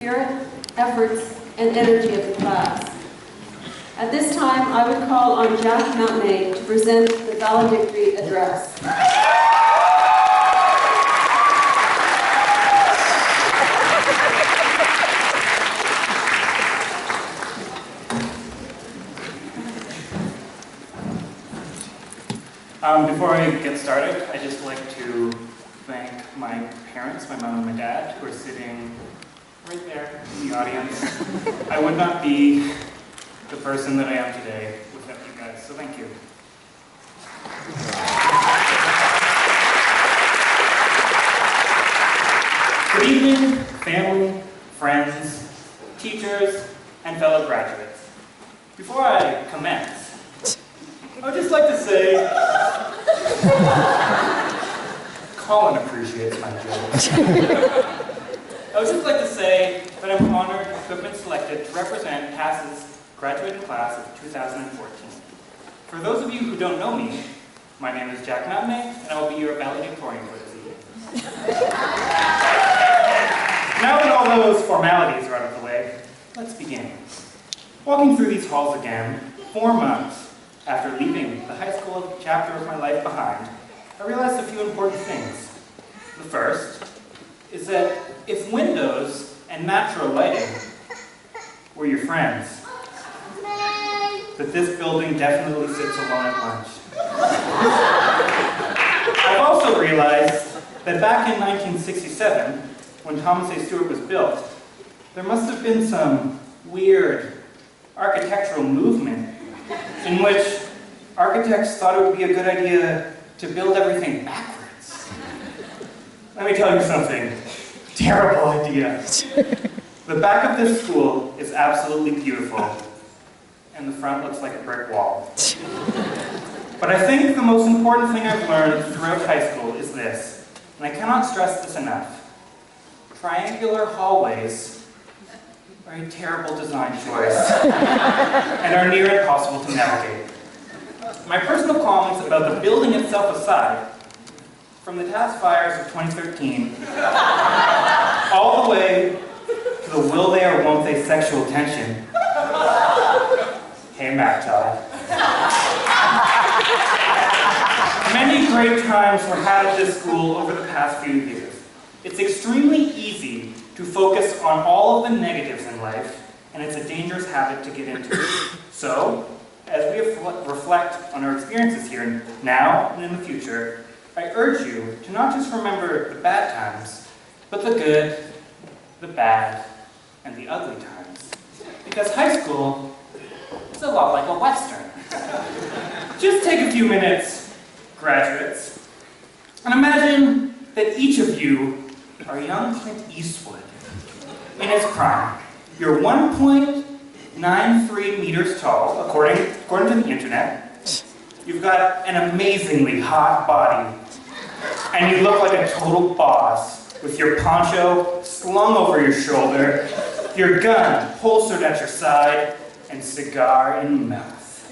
Spirit, efforts, and energy of the class. At this time, I would call on Jack Mountain to present the Valedictorian Address. Before I get started, I'd just like to thank my parents, my mom and my dad, who are sitting right there in the audience. I would not be the person that I am today without you guys, so thank you. Good evening, family, friends, teachers, and fellow graduates. Before I commence, I would just like to say, Colin appreciates my jokes. I would just like to say that I'm honored to have been selected to represent PASS's graduating class of 2014. For those of you who don't know me, my name is Jack Mountain, and I will be your valedictorian for this evening. Now that all those formalities are out of the way, let's begin. Walking through these halls again, 4 months after leaving the high school chapter of my life behind, I realized a few important things. The first is that if windows and natural lighting were your friends, that this building definitely sits alone at lunch. I've also realized that back in 1967, when Thomas A. Stewart was built, there must have been some weird architectural movement in which architects thought it would be a good idea to build everything backwards. Let me tell you something. Terrible idea. The back of this school is absolutely beautiful, and the front looks like a brick wall. But I think the most important thing I've learned throughout high school is this, and I cannot stress this enough. Triangular hallways are a terrible design choice and are near impossible to navigate. My personal comments about the building itself aside, from the Tass fires of 2013, all the way to the will they or won't they sexual tension. Hey, Mac Todd. Many great times were had at this school over the past few years. It's extremely easy to focus on all of the negatives in life, and it's a dangerous habit to get into. So, as we reflect on our experiences here now and in the future, I urge you to not just remember the bad times, but the good, the bad, and the ugly times. Because high school is a lot like a Western. Just take a few minutes, graduates, and imagine that each of you are young Clint Eastwood in his prime. You're 1.93 meters tall, according to the internet. You've got an amazingly hot body, and you look like a total boss with your poncho slung over your shoulder, your gun holstered at your side, and cigar in mouth.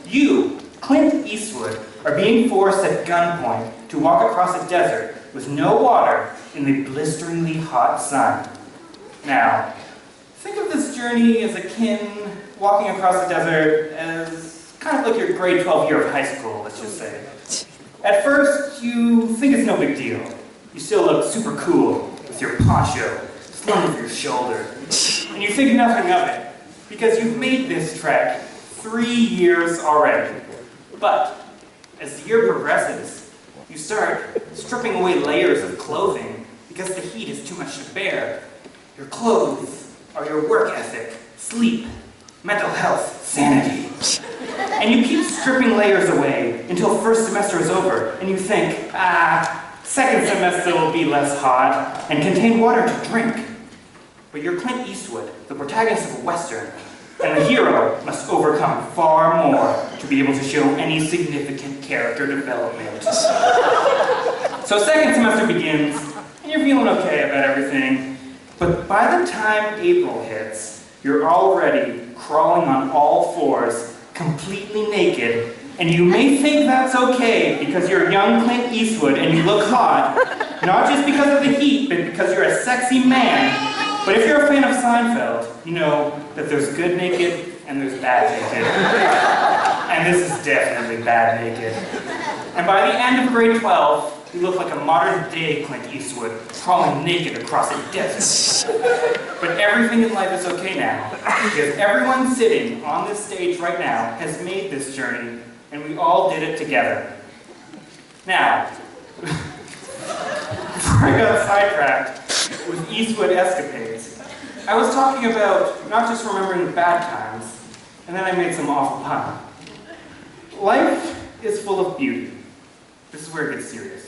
You, Clint Eastwood, are being forced at gunpoint to walk across a desert with no water in the blisteringly hot sun. Now, think of this journey as akin walking across the desert as kind of like your grade 12 year of high school, let's just say. At first, you think it's no big deal. You still look super cool with your poncho slung over your shoulder. And you think nothing of it, because you've made this trek 3 years already. But as the year progresses, you start stripping away layers of clothing because the heat is too much to bear. Your clothes are your work ethic, sleep, mental health, sanity. And you keep stripping layers away until first semester is over, and you think, second semester will be less hot and contain water to drink. But you're Clint Eastwood, the protagonist of a Western, and the hero must overcome far more to be able to show any significant character development. So second semester begins, and you're feeling okay about everything, but by the time April hits, you're already crawling on all fours, completely naked, and you may think that's okay because you're young Clint Eastwood and you look hot, not just because of the heat, but because you're a sexy man. But if you're a fan of Seinfeld, you know that there's good naked and there's bad naked. And this is definitely bad naked. And by the end of grade 12, you look like a modern-day Clint Eastwood, crawling naked across a desert. But everything in life is okay now, because everyone sitting on this stage right now has made this journey, and we all did it together. Now, before I got sidetracked with Eastwood escapades, I was talking about not just remembering the bad times, and then I made some awful pun. Life is full of beauty. This is where it gets serious.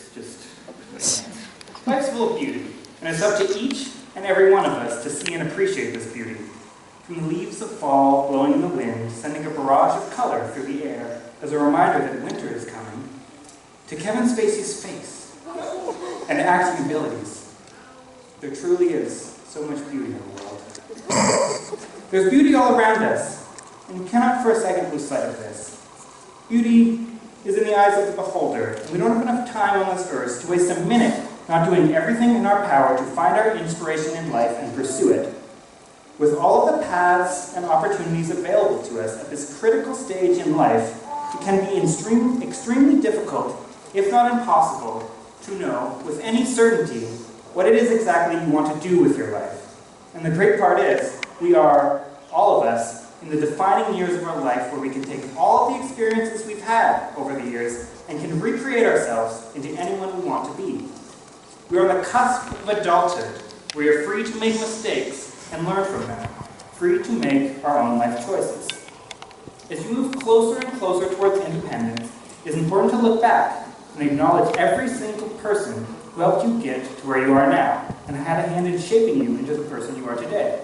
Life's full of beauty, and it's up to each and every one of us to see and appreciate this beauty. From the leaves of fall blowing in the wind, sending a barrage of color through the air as a reminder that winter is coming, to Kevin Spacey's face and acting abilities. There truly is so much beauty in the world. There's beauty all around us, and we cannot for a second lose sight of this. Beauty is in the eyes of the beholder, and we don't have enough time on this earth to waste a minute not doing everything in our power to find our inspiration in life and pursue it. With all of the paths and opportunities available to us at this critical stage in life, it can be extremely difficult, if not impossible, to know with any certainty what it is exactly you want to do with your life. And the great part is, we are, all of us, in the defining years of our life where we can take all of the experiences we've had over the years and can recreate ourselves into anyone we want to be. We are on the cusp of adulthood, where we are free to make mistakes and learn from them, free to make our own life choices. As you move closer and closer towards independence, it is important to look back and acknowledge every single person who helped you get to where you are now and had a hand in shaping you into the person you are today.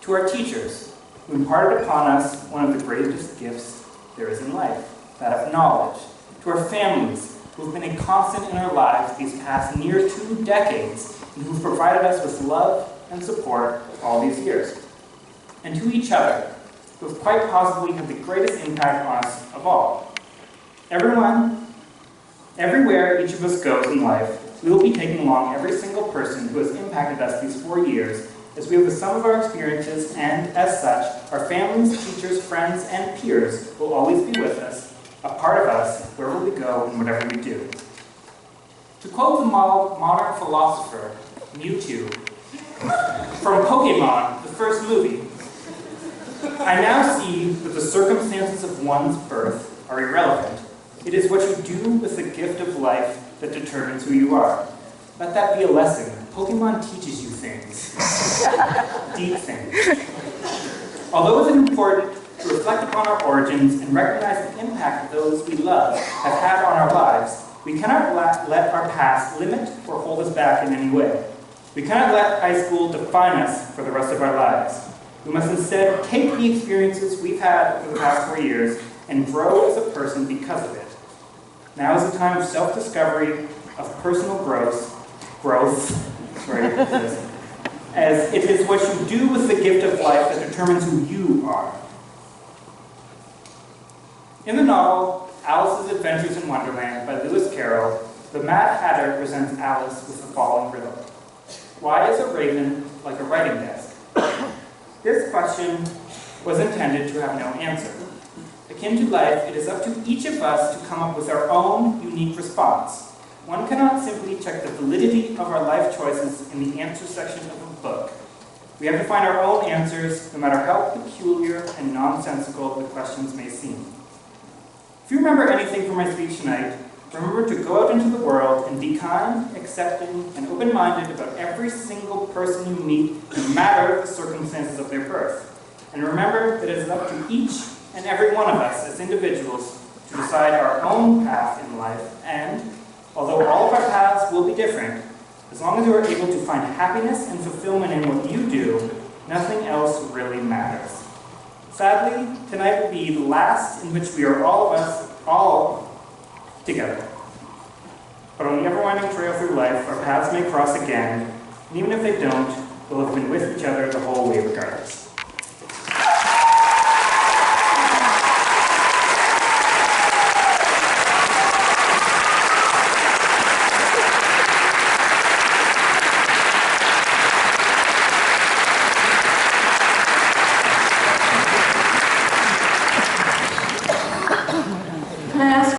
To our teachers, who imparted upon us one of the greatest gifts there is in life, that of knowledge. To our families, who have been a constant in our lives these past near 2 decades, and who have provided us with love and support all these years. And to each other, who have quite possibly had the greatest impact on us of all. Everywhere each of us goes in life, we will be taking along every single person who has impacted us these 4 years, as we have the sum of our experiences, and as such, our families, teachers, friends, and peers will always be with us, a part of us, wherever we go and whatever we do. To quote the modern philosopher, Mewtwo, from Pokemon, the first movie, I now see that the circumstances of one's birth are irrelevant. It is what you do with the gift of life that determines who you are. Let that be a lesson. Pokemon teaches you things. Deep things. Although it's important to reflect upon our origins and recognize the impact those we love have had on our lives, we cannot let our past limit or hold us back in any way. We cannot let high school define us for the rest of our lives. We must instead take the experiences we've had over the past 4 years and grow as a person because of it. Now is the time of self-discovery, of personal growth, as it is what you do with the gift of life that determines who you are. In the novel, Alice's Adventures in Wonderland by Lewis Carroll, the Mad Hatter presents Alice with the following riddle. Why is a raven like a writing desk? This question was intended to have no answer. Akin to life, it is up to each of us to come up with our own unique response. One cannot simply check the validity of our life choices in the answer section of a book. We have to find our own answers, no matter how peculiar and nonsensical the questions may seem. If you remember anything from my speech tonight, remember to go out into the world and be kind, accepting, and open-minded about every single person you meet, no matter the circumstances of their birth. And remember that it is up to each and every one of us as individuals to decide our own path in life, and although all of our paths will be different, as long as you are able to find happiness and fulfillment in what you do, nothing else really matters. Sadly, tonight will be the last in which we are all together. But on the ever-winding trail through life, our paths may cross again, and even if they don't, we'll have been with each other the whole way regardless. Can I ask